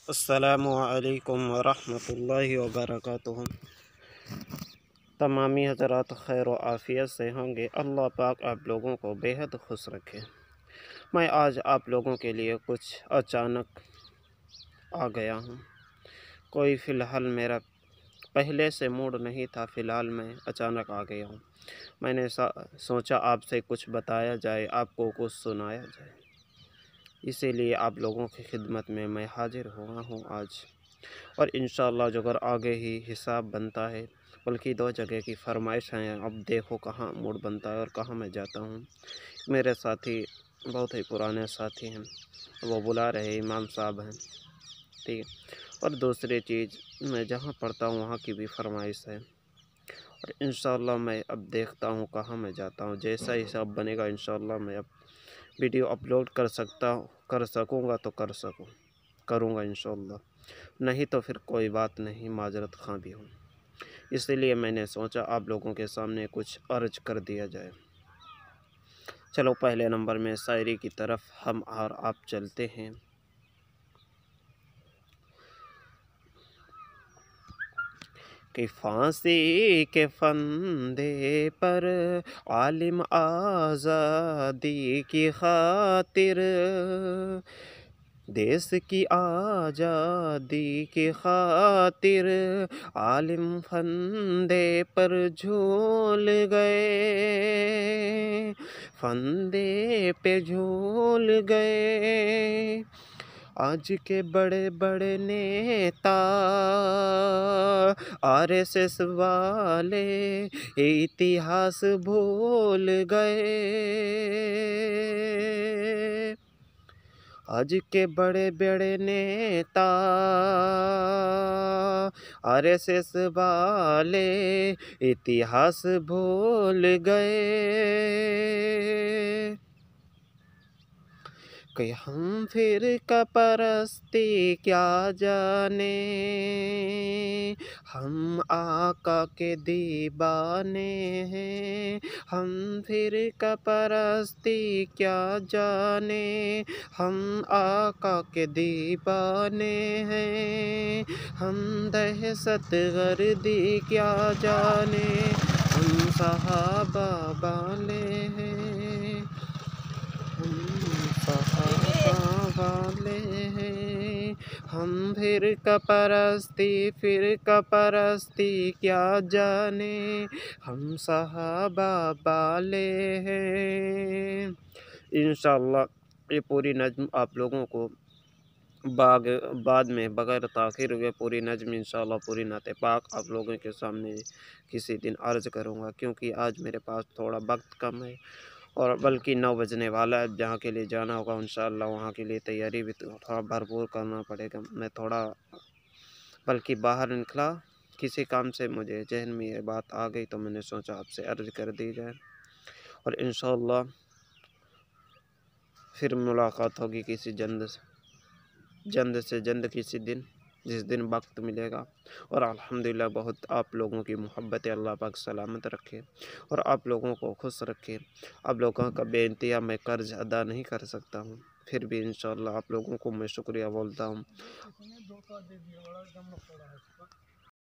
السلام علیکم ورحمۃ اللہ وبرکاتہ۔ تمامی حضرات خیر و عافیت سے ہوں گے۔ اللہ پاک آپ لوگوں کو بے حد خوش رکھے۔ میں آج آپ لوگوں کے لیے کچھ اچانک آ گیا ہوں۔ کوئی فی الحال میرا پہلے سے موڈ نہیں تھا، فی الحال میں اچانک آ گیا ہوں۔ میں نے سوچا آپ سے کچھ بتایا جائے، آپ کو کچھ سنایا جائے، اسی لیے آپ لوگوں کی خدمت میں حاضر ہوا ہوں آج۔ اور انشاءاللہ جو اگر آگے ہی حساب بنتا ہے، بلکہ 2 جگہ کی فرمائش ہیں، اب دیکھو کہاں موڈ بنتا ہے اور کہاں میں جاتا ہوں۔ میرے ساتھی بہت ہی پرانے ساتھی ہیں، وہ بلا رہے امام صاحب ہیں، ٹھیک ہے۔ اور دوسری چیز، میں جہاں پڑھتا ہوں وہاں کی بھی فرمائش ہے، اور انشاءاللہ میں اب دیکھتا ہوں کہاں میں جاتا ہوں۔ جیسا حساب بنے گا انشاءاللہ میں اب ویڈیو اپلوڈ کر سکوں گا تو کروں گا انشاءاللہ، نہیں تو پھر کوئی بات نہیں، معذرت خواہ بھی ہوں۔ اس لیے میں نے سوچا آپ لوگوں کے سامنے کچھ عرض کر دیا جائے۔ چلو پہلے نمبر میں شاعری کی طرف ہم اور آپ چلتے ہیں۔ کہ پھانسی کے پھندے پر عالم آزادی کی خاطر، دیس کی آزادی کی خاطر، عالم پھندے پر جھول گئے، پھندے پہ جھول گئے۔ آج کے بڑے بڑے نیتا RSS والے اتہاس بھول گئے، آج کے بڑے بڑے نیتا RSS والے اتہاس بھول گئے، کہ ہم فرقہ پرستی کیا جانے، ہم آقا کے دیوانے ہیں، ہم فرقہ پرستی کیا جانے، ہم آقا کے دیوانے ہیں، ہم دہشت گردی کیا جانے، ہم صحابہ والے ہیں، ہم صحابہ والے ہیں، ہم فرقہ پرستی کیا جانے، ہم صحابہ والے ہیں۔ انشاءاللہ یہ پوری نظم آپ لوگوں کو بعد میں بغیر تاخیر ہوئے پوری نظم انشاءاللہ پوری نعت پاک آپ لوگوں کے سامنے کسی دن عرض کروں گا، کیونکہ آج میرے پاس تھوڑا وقت کم ہے، اور بلکہ 9 بجنے والا ہے، جہاں کے لیے جانا ہوگا انشاءاللہ وہاں کے لیے تیاری بھی تھوڑا بھرپور کرنا پڑے گا۔ میں تھوڑا بلکہ باہر نکلا کسی کام سے، مجھے ذہن میں یہ بات آ گئی تو میں نے سوچا آپ سے عرض کر دی جائے، اور انشاءاللہ پھر ملاقات ہوگی کسی جلد سے جلد کسی دن، جس دن وقت ملے گا۔ اور الحمدللہ بہت آپ لوگوں کی محبت اللہ پاک سلامت رکھے اور آپ لوگوں کو خوش رکھے۔ آپ لوگوں کا بے انتہا میں قرض ادا نہیں کر سکتا ہوں، پھر بھی انشاءاللہ آپ لوگوں کو میں شکریہ بولتا ہوں۔